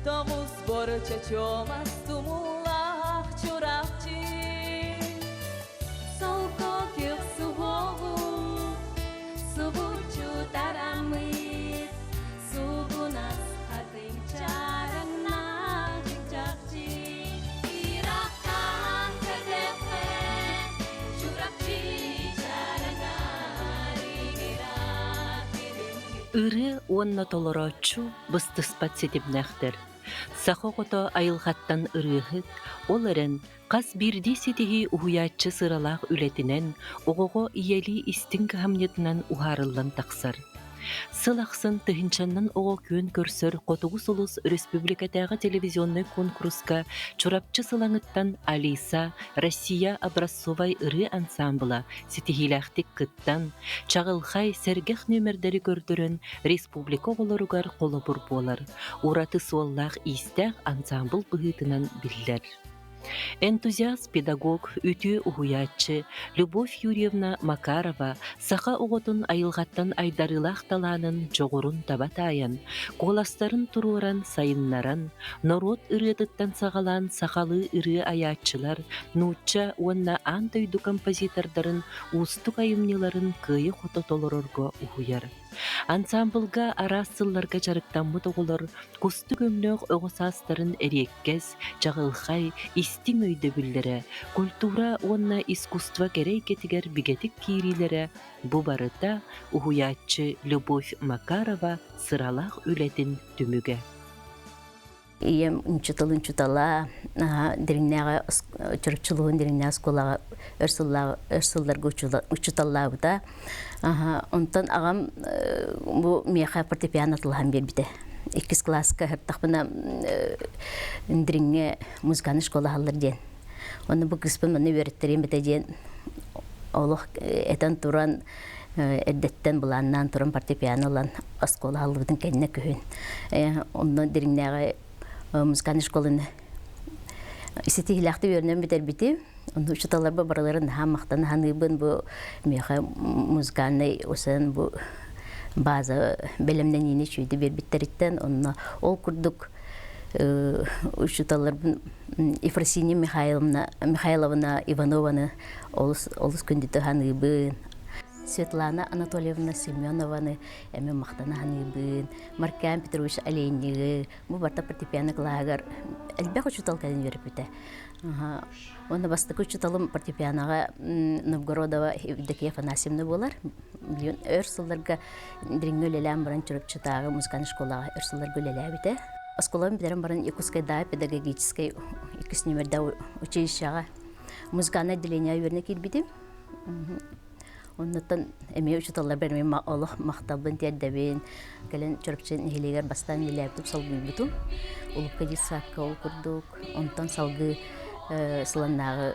Tomus borça çomas tumullah çorapçı Solko kök suhogu Subucu taramit Subunas hating carang na jikjakci Irakan kedepe Çorapçı carangari Girak Ыры уонна толороччу быстыспат сетибнэхтер. Сахогото айылхаттан ырыхыт, ол эрен қас бирди сетиһи уһуяаччы сыралаах үлетинен оҕоҕо ийэли истиң кыһамньытынан уһаарыллан тахсар. Сыл ахсын тыһынчаннан оҕо күөн көрсөр Хотугус улус республикатaaҕы телевизионный конкурска чурапчы сылаҥыттан Алиса Россия образцовай ыры ансамбыла ситиһилээхтик кыттан чаҕылхай сэргэх нөмердери көрдөрөн республика оҕолоругар холобур буолар. Ураты суоллаах иистээх ансамбыл быһыытынан биллэр. Энтузиаст педагог, үтү уһуяаччы Любовь Юрьевна Макарова саха оҕотун айылҕаттан айдарылаах талаанын жоҕурун табатааyan, куоластарын туруоран сайыннаран, норот ырыатыттан саҕалаан сахалы ыры аяаччылар, нуучча уонна аан тойду композитордарын уустук айымныларын кыайы хото толорорго уһуяр. Ансамблга араас сылларга жарыктаммыт оҕолор кусту көмнөөх оҕосаастарын эриеккес, чаҕылхай, истиң өйдө бүллэрэ, культура уонна искусство керей кетигер бигетик киирилэрэ, бу барыта уһуяаччы Любовь Макарова сыралаах үлэтин түмүгэ. Ием унчутала дериннага чурчулуун дериннага сколага өрсылларга учуталлабыта. Онтон агам бу меха фортепиано тылган бербите. 2 класска хаттахпына деринге музыканы школа халлар ден. Оны бу кыспын маны береттерин бите ден. Олох этен туран эддеттен буланнан туран фортепианолан школа халлыбытын кенне көһүн. Онно дериннага музыканы школаны исетихилахты бернен битер бити. Onu учуталарба бараларын хаммактан ханыбын бу меха музыканы осан бу база белемнен ини чүйдү бербиттериттен онна ол курдук учуталарбын Ефросинья Михайловна Иванованы олус күндүтө ханыбын. Светлана Анатольевна Семенованы эми мактана ханыбын. Маркиан Петрович Олейниги бу барта фортепиано клагар элбек учуталканы бербите. Оны бастыкы учуталым фортепианоға Новгородова Евдокия Афанасьевна болар. Өрсылларга дреңгөлеләм баран чурапчытагы музыканы школага өрсылларга өлеләбите. Осколам бидерем баран Якутскайда педагогической 2 номерда училищага музыканы отделение верне кирбите. Оннотон эми учуталлар берме Аллах мактабын тияддебин келен чурапчын хилегер бастан иләптүп салгыбыту. Улукка дисакка ол курдук. Онтон салгы сыланнагы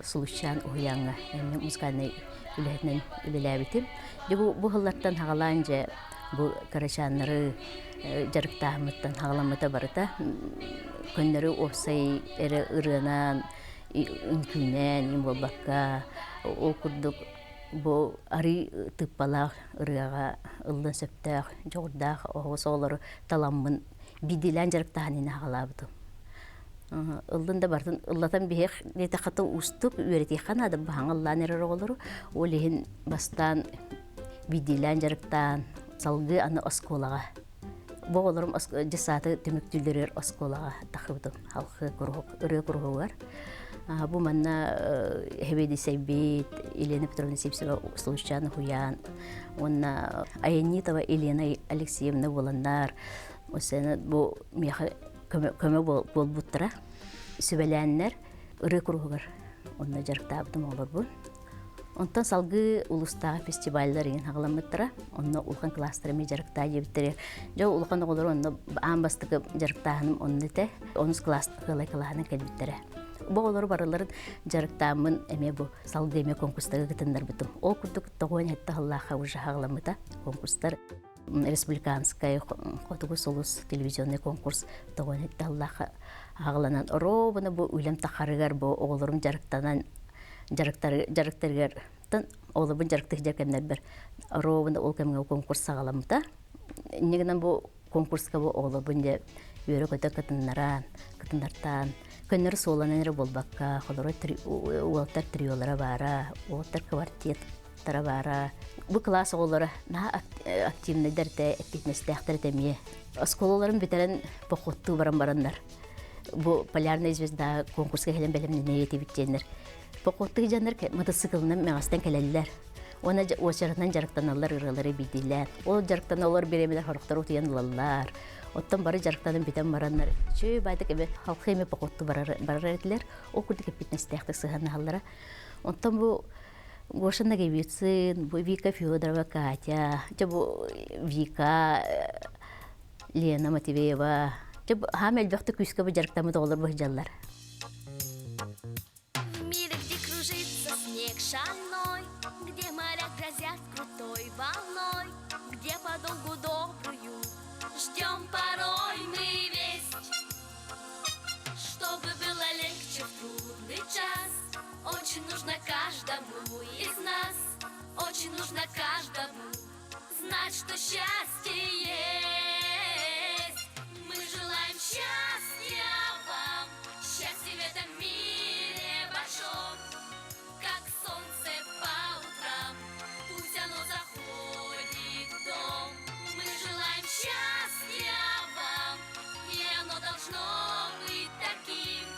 сулучан уянга эми музыканы үлетнен үлеләбитим. Бу хыллардан хагаланча бу карачаннары жарыктаамыттан хагаламыта барыта. Көннөрү опсай эре ырынан үнкүнен имболбакка ол курдук бу ари тыппалах ырыга ылдын сөптөк жогурдак оосолору таламмын бидилен жарыктаанына хагалабытым. Ылдында бартын ыллатан бихек нетахаты уступ үйрети ханада бахаңаллан эроролору олихин бастан бидилен жарыктаан салгы аны осколага. Боголорум жесаты төмөктүлдөрөр осколага тахыбытым. Халкы кургук, ыры кургугар. Бу манна Хебеди Сайбит, Елена Петровна Сипсева случайно хуян. Онна Аянитова Елена Алексеевна Волондар. Осена бу меха көмө болбуттара. Сөбеләннәр ыры кургугар. Онна жарыктабытым олор бу. Онтан салгы улустагы фестивальлар ин хагаламыттара. Онна улхан кластерами жарыкта жебиттере. Жо улхан олор онна амбастыгы жарыктаным оннете. 10 класстыгы лайкалаһын келбиттере. Боголор барыларын жарыктамын эме бу салгы эме конкурстага кытындар битим. Ол курдук тогон хетта Аллаха уже хагаламыта конкурстар. Республиканская Хотугус улус телевизионный конкурс тогон хетта Аллаха хагаланан робуна бу үлем тахарыгар бу оголорум жарыктанан жарыктаргар тан олобун жарыктык жаркемнер бер робуна ол кемге конкурс хагаламыта. Негенен бу конкурска бу оголобун үөрө көтө кытыннартан көннөр соланыр болбакка холоро уолтар триолара бара уолтар квартеттара бара бу класс олора на активный дерте фитнес-тахтар теме оскололарын битерен покотту барандар бу полярная звезда конкурска келен белемне етибитченер покотту жандар мотоциклнан мегастан келеллер Она очереднан жарыктаналар ыралары бидилер. Ол жарыктаналар беремелер хорохтар утыянлалар. Оттан бары жарыктанын битен бараннар. Чөй байды кебе халкы эме покотту барар этилер. Ол курдук фитнес-тахтык сыганналара. Оттан бу Гошина Гевицин, бу Вика Федорова, Катя, бу Вика Лена Матвеева. Хамель бахты күскә бу жарыктамы доллар бу жаллар. В мире, где кружится снег шальной, где моря грозят крутой волной, где подолгу добрую ждем порой мы весть, чтобы было легче в трудный час. Очень нужно каждому из нас, очень нужно каждому знать, что счастье есть. Мы желаем счастья вам, счастья в этом мире большом, как солнце по утрам, пусть оно заходит в дом. Мы желаем счастья вам, и оно должно быть таким,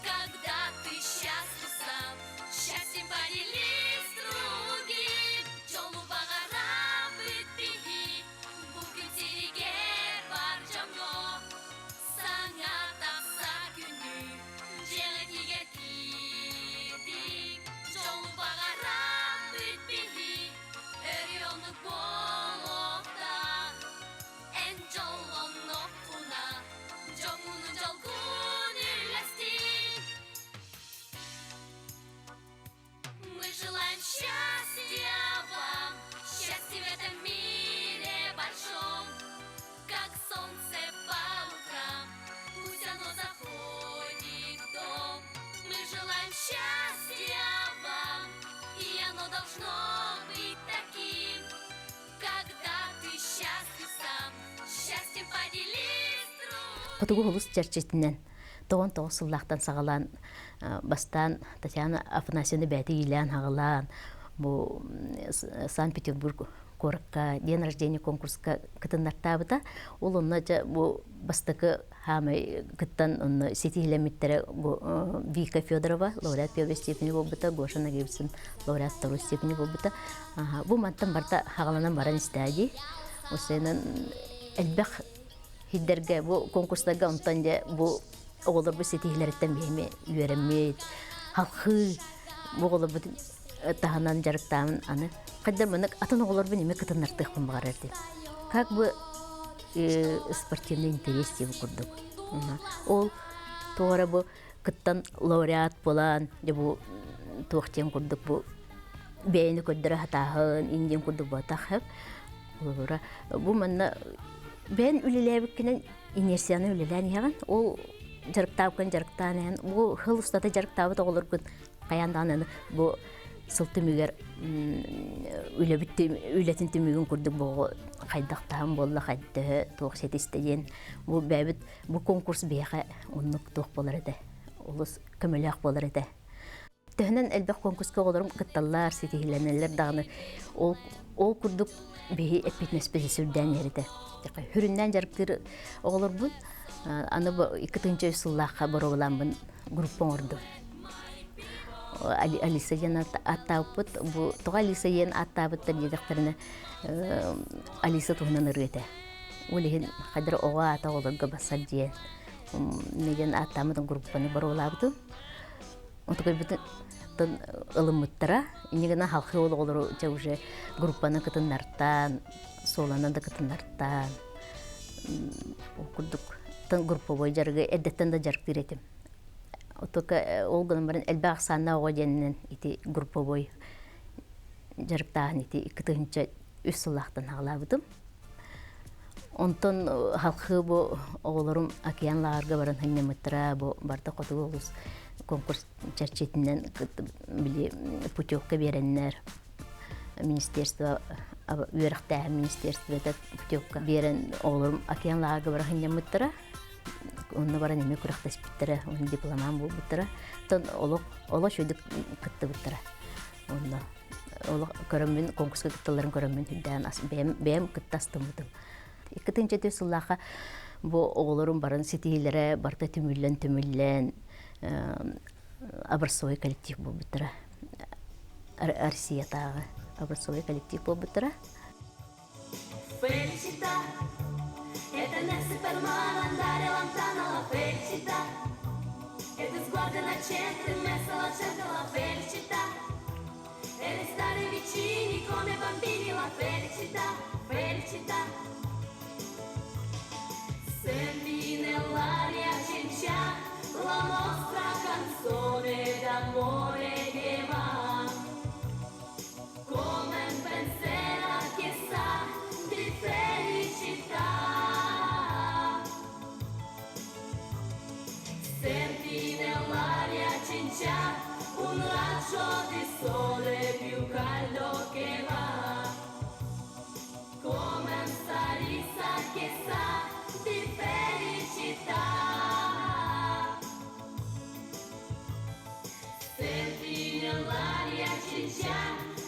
когда ты счастлив сам, счастьем поделись с другим. Жолу бағара бітпейі, бүгін терегер бар жамно, саңа тапса күні, жеңі тегер кейді. Жолу бағара бітпейі, өрионы болықта, ән жолын оқуна, жоңуны жолгун үләсті. Мы желаем счастья вам, счастья в этом мире большом, как солнце по утрам, пусть оно заходит в дом. Мы желаем счастья вам, и оно должно быть таким, когда ты счастлив сам, счастьем поделись с другим. Потугу холус чарчетинен тоон тоосуллахтан сагалан бастан Татьяна Афанасьевна бәти илән хагалан бу Санкт-Петербург коракка день рождения конкурска кытыннартабыта ол онна бу бастакы хамы кыттан онна сетилемиттере Вика Федорова лауреат первой степени болбыта, Гоша Нагибсон лауреат второй степени болбыта. Бу мантан барта хагаланан баран истади. Осенен элбэх хиддерге бу конкурстарга онтан же бу оголор бу сетилерден беме үйренмейт. Халкы бу оголор бу таханан жарыктамын аны каддар мынык атын оголор бу неме кытыннартык бумгарырды. Как бы спортивный интерес деп курдук. Ол тоора бу кыттан лауреат болан же бу туактен курдук бу бейни көддөрө хатаһын инден курдук батахып. Олора бу манна бен үлелебиккенен инерцияны үлелән яган ол жарыктаан бу хыл устата жарыктабы тоголор күн каяндан бу сылтымыгер үлетин түмүгүн курдук бу кайдактан болла кайды тоок сетистеген бу бәбит бу конкурс бияга оннук тоок болор эде улус көмөлөк болор эде төһнен элбек конкурска олорум кытталлар сетиленелер дагы ол курдук бии эпитнес бесүрдән ерде хүрүндән жарыктыр оголор бу аны бу 2-нчы сыллакка боролам группа орду Алиса ен аттапыт бу тога Алиса ен аттапыт дедектерне Алиса туһунан ырыта. Улеген кадыр ога ата олорга басар дие. Меген аттамыдын группаны боролабды. Отогой бутун ылымыттара, инегена халкы олору же уже группаны кытыннартан, соланан да кытыннартан. Окудук тан группа бой жаргы эддеттен да жарык диретим. Отока олган баран элбак санна огенен ити группа бой жарыктаан ити 2-нчы үсүллактан аглабыдым. Онтон халкы бу оголорум океанларга баран ханнемыттара бу барда котугулус конкурс чарчетинен били путевка береннер министерство үерхтә министерство путевка берен оголорум океанларга баран ханнемыттара онна бара неме курактас биттера, он дипломан бу биттера. Тон оло шөдүк кытты биттера. Онна оло көрөмүн конкурска кыттыларын көрөмүн хүддән ас бем кыттастым бутум. Иккетинче төсүллаха бу оголорун барын сетилере барта түмүллен образцовый коллектив бу биттера. Россиятагы образцовый коллектив бу биттера. Felicidad, que tenerse permano andare lontano la felicità, che ti sguardo innocente in mezzo alla gente la felicità, e restare vicini come bambini la felicità, felicità. Senti nell'aria cincia la nostra canzone d'amore che va, come un pensiero che sa di felicità. Senti nell'aria cincia un raggio di sole più caldo che va, come una risa che sa di felicità. Senti nell'aria cincia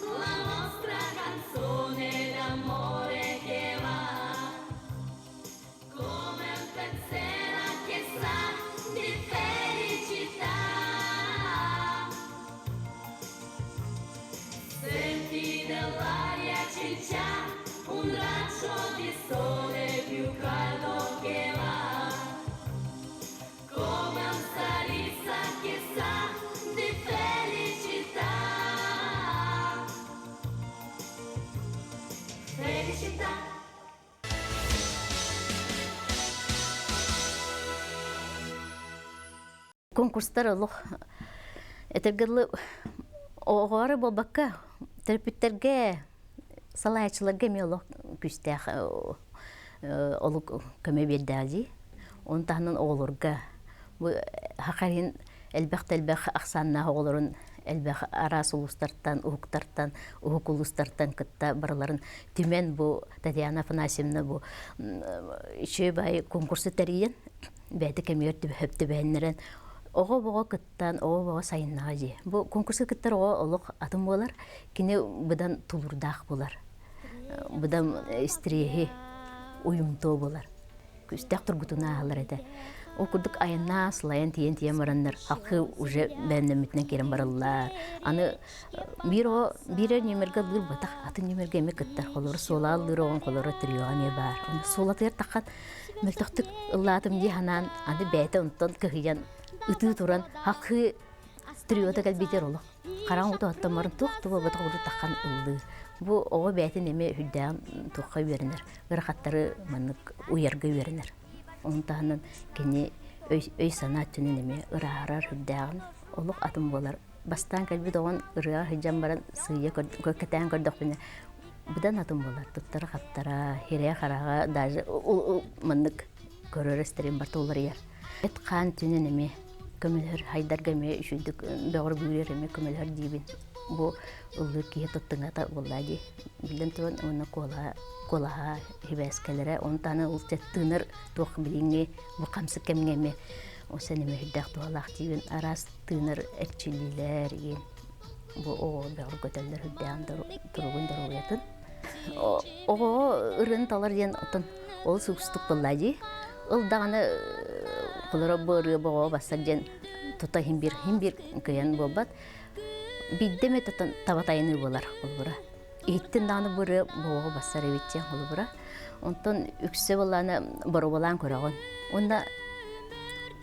la nostra canzone d'amore che va, come un pensiero che sa di felicità. Senti nell'aria cincia un raggio di sole più caldo che va, come una risa che sa di felicità. Felicità. Конкурстар олох этергелы оғары болбакка терпиттерге салайчыларга ме олох күстәх олук көмө бердәди. Онтанын оғлорга бу хакарин элбәх аксанна оғлорун элбәх арас улустардан, ухуктардан, ухукулустардан кытта барларын түмен бу Татьяна Афанасьевна бу иче бай конкурсы тәрийен бәді кемерді хөпті бәйінлерін оғы бұға кыттан, оғы бұға сайыннаға же. Бу конкурсы кыттар оға олық атым болар, кене бұдан тулурдақ болар. Бұдан истірегі уйымтоо болар. Күстәк тұргутуна алар әді. О күрдік айына сылайын тиен барандар. Халқы уже бәннәмітінен керен баралар. Аны бире немерге лыр батақ, атын немерге еме кыттар. Қолары сола лыр оған, қолары түріға ме бар. Солатыр таққан мөлтіқтік ұлладым де ханан, аны бәйті ұнттан кығыян үті тұран, халқы түріғата кәлбетер олық. Қаран ұты аттан барын тұқты бұл батақ ұрды таққан ұлды. Бұл оға бәйті неме хүддән тұққа верінер. Ғырақаттары манық уярғы верінер. Онтағынан кені өй сана түні неме ұрағарар хүддәғын олық атым болар. Бастан кәлбет оған ұрыға хүддән баран сүйе көркәтән көрдіқ біне. Бұдан атым болар. Тұттары қаттара, херея қараға, даже манық көрір істерін барты олар ер. Эт қан түні неме көмілер хайдарга ме үшүдік бәғыр бүйрер еме көмілер дейбін. Бұл ұлы кие тұттыңа та болады. Білден тұрын оны қолаға хебәскелері, оны таны ұл тәттіңір тоқ біліңе, бұл қамсы кәмгеме. Осы неме хүддәқ туғалақ дейбін. Арас тыңыр әтчілілер ен. Бұл оғы бәғыр көтелдер хүддәғын тұрғын дұрғыятын. Оғы ұрын талар ден отын ол сұқыстық болады. Ол дағаны қолыра бұры бұға басар ден тұта химбир көйен болбат. Биддеме табатайыны болар қолбыра. Еттен дағаны бұры бұға басар өйттен қолбыра. Онтан үксе боланы бұры болан көріғын. Онда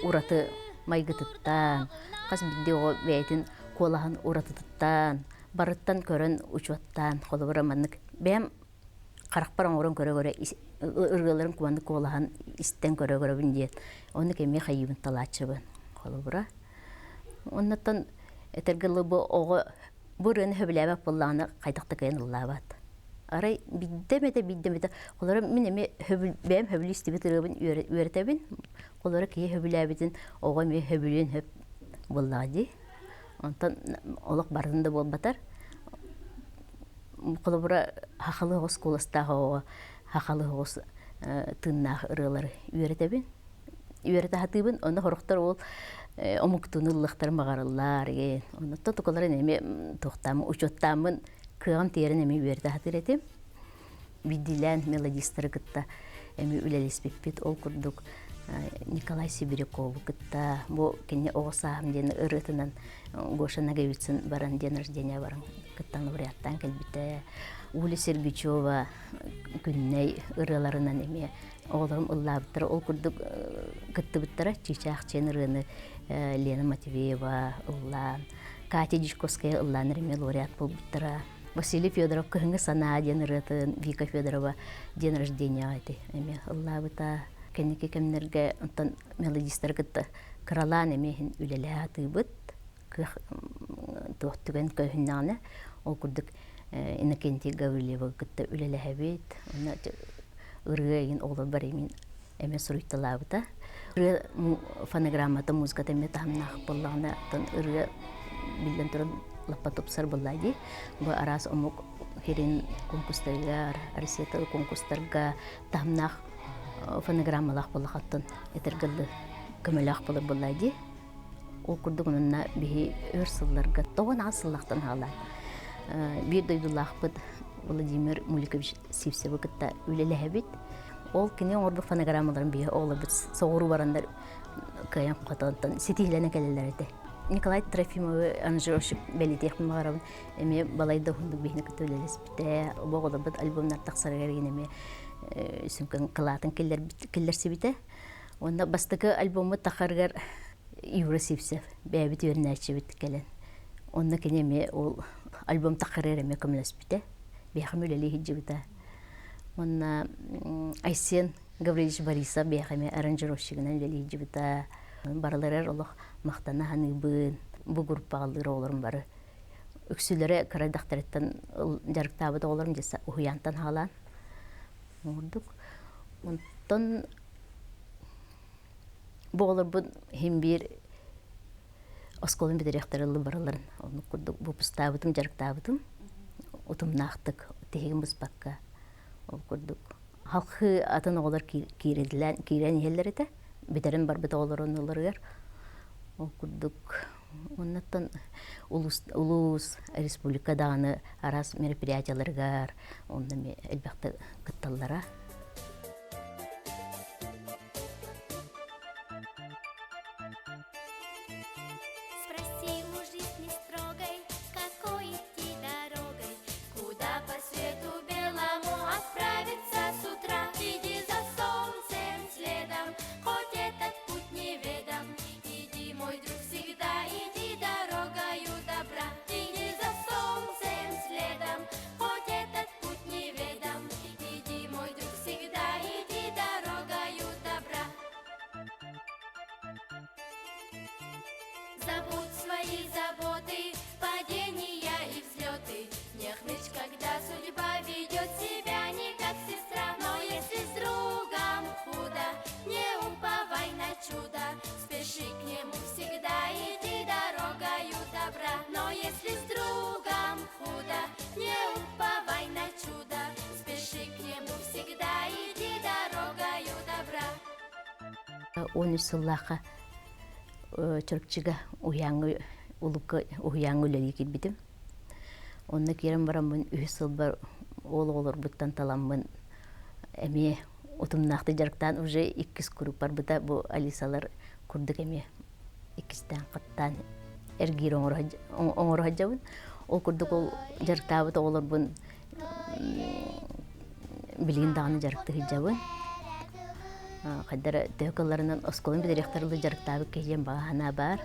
ұраты майғытыттан, қас бидде оға бәйтін қолағын ұратыттан, барыттан көрін ұчуаттан қолбыра манық. Бәм қарақпаран орын көрі-көрі ұрғыларын күманды қолағын істен көрі-көрі біндет. Оны кеме қайыбын талачыбын қолбыра. Оннаттан этергілі бұл оғы бұрын хөбіләбәк болағаны қайдақты кайын ұллабат. Арай биддемеді. Қолары мен еме бәм хөбілі істебет ұрғыбын өретәбін. Қолары кей хөбіләбетін оға мен хөбілін хөп болады. Онтан олық бардында болбатар. Қолыбыра хақалы ғос қолыстағы оға хақалы ғос тыңнағы ұрғылары өретәбін. үйрәтә хатыбын, оны хорохтар ол омуктунуллахтар магарыллар ген. Оны тотоколар неме тохтам учоттамын кыгам терен эми үйрәтә хатыретем. Бидилән мелодисттары кытта эми үлелеспеппит ол курдук Николай Сибиряков кытта бу кенне оғысағым дені ырытынан Гоша Наговицын баран ден рождения баран кыттан лауреаттан келбите. Уля Сергичева күнней ырыларынан эме оғыларым ыллабыттар ол курдук кытты бұттара Чичақ Ченырыны Лена Матвеева ыллан, Катя Дишковская ыллан реме лауреат бол бұттара. Василий Федоров кыһыңы сана ден ырытын, Вика Федорова ден рождения айты. Эме ыллабыта кенеке кемнерге онтан мелодисттар кытта кыралан эмехин үлеле атыбыт тохтуген көһүннаны ол курдук Иннокентий Гаврилева кытта үлеле хабит она ырыгын олар бар эмин эме суруйталабыта фонограммата музыката метамнах боллагына тон ыры билден туран лапатопсар боллайди бу арас омук херин конкурстарга арсетал конкурстарга тамнах фонограммалах боллахаттан этергелди көмөлах болор боллайди ол курдугунна бихи өрсылларга тогон асыллахтан халат бир дойдулахпыт Владимир Муликович Сивсева кытта үлелехебит ол кине орбу фонограммаларын бихи олабыт соғыру барандар каян катантан сетилене келелерде Николай Трофимов аранжировщик белитех магарабын эме балайда хундук бихине кытта үлелеспите боголабыт альбомнар таксарыгар генеме сүмкөн кылатын келлер сибите. Онда бастыкы альбомы тахаргар Юра Сивсев бәбит өрнәче бит келен. Онда кенеме ол альбом тахарыр эме көмләспите. Бехам үлеле хиҗибите. Онда Айсен Гаврилович Борисов бехаме аранжировщигынан үлеле хиҗибите. Барларыр Аллах мактана ханыбын. Бу группалар оларым бары. Үксүләре карадактардан жарыктабы да оларым десе уянтан халан. Мурдук. Онтон болар бу хим бир осколын бедерехтерли бараларын. Оны курдук бу пустабытым, жарыктабытым. Утумнактык, тегин буспакка. Ол курдук. Халкы атын оголар кирен еллерите. Бедерин бар бит оголар оноларгар. Ол курдук. Оннан улус республикадагы арас мероприятияларга онда элбәктә кытталлара. Спроси у жизни строгой, какой идти дорогой, куда по свету белому отправиться с утра. Иди за солнцем следом, хоть этот путь неведом. Иди, мой друг, всегда иди дорогою добра. Иди за солнцем следом, хоть этот путь неведом. Иди, мой друг, всегда иди дорогою добра. Забудь свои заботы, падения и взлеты. Не хнычь, когда судьба ведет себя не как сестра. Но если с другом худо, не уповай на чудо. Спеши к нему всегда, иди дорогою добра. Но если с другом худо, не уповай на чудо. Спеши к нему всегда, иди дорогою добра. Он сыллаха чөркчига уяңы улукка уяңы үлели кирбитим. Онна керем барамын үсыл бар ол олар буттан таламын. Эме утумнакты жарктан уже 2 групп бар бута бу Алисалар курдук эме 2тан каттан эргир оңор хаҗабын. Ол курдук ол жарктабы да олар бун билин даны жаркты хаҗабын. Кайдар төкөлләреннән осколын бедерехтерлы жарктабы кеҗен багана бар.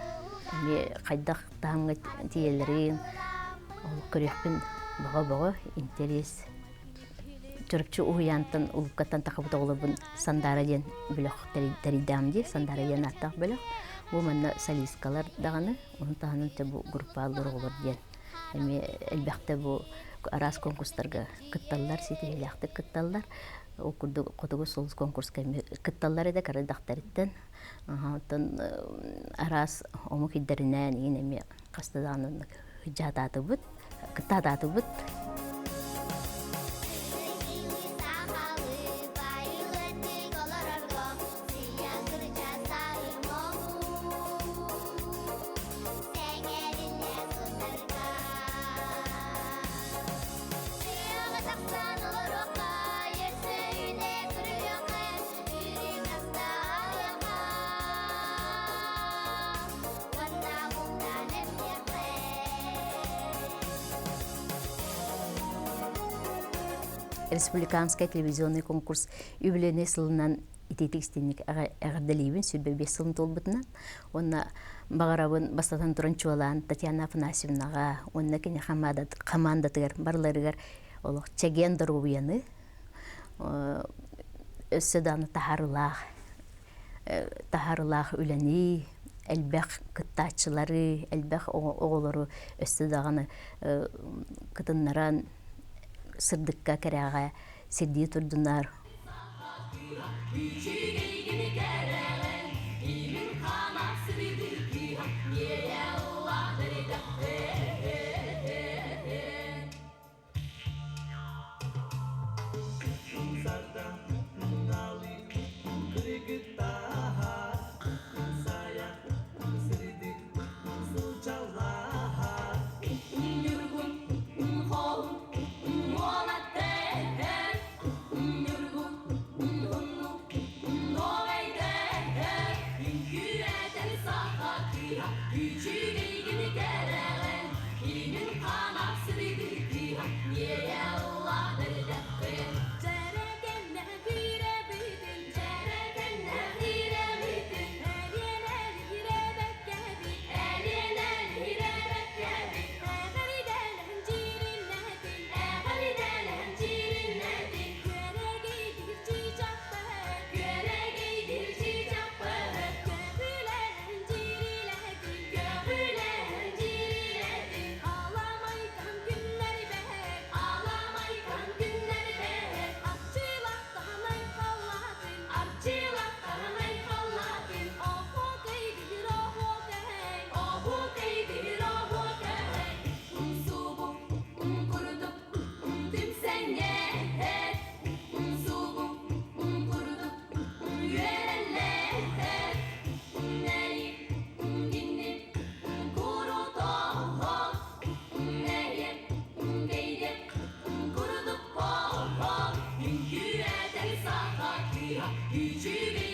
Эме кайдак таңга тиелерин ол көрөкпен бага интерес. Чөркчү уянтан улуккаттан такыбыта олорбун Сандара ден бөлөк теридамди, Сандара ден аттак бөлөк. Бу менә солисткалар даганы, onun таһанын бу группалар олор ден. Эме элбәктә бу арас конкурстарга кытталлар, сителәхтә кытталлар. Окурду котого солус конкурска кытталлар да карадактарыттан. Тан арас омук иддеринен эме кастаданын жадаты бут, кыттадаты бут. республиканский телевизионный конкурс үбілене сылынан итетик стенник ағардалейбін сүрбе 5 сылын толбытынан. Онна бағарабын бастатан туран чуалан Татьяна Афанасьевнаға, онна кене командатығар барларығар олық чеген дұрубияны өссөданы тахарылақ үләні, әлбәқ кыттачылары, әлбәқ оғылары өссөдағаны кытыннаран сырдыққа кәрәға сердей тұрдынар. Küçük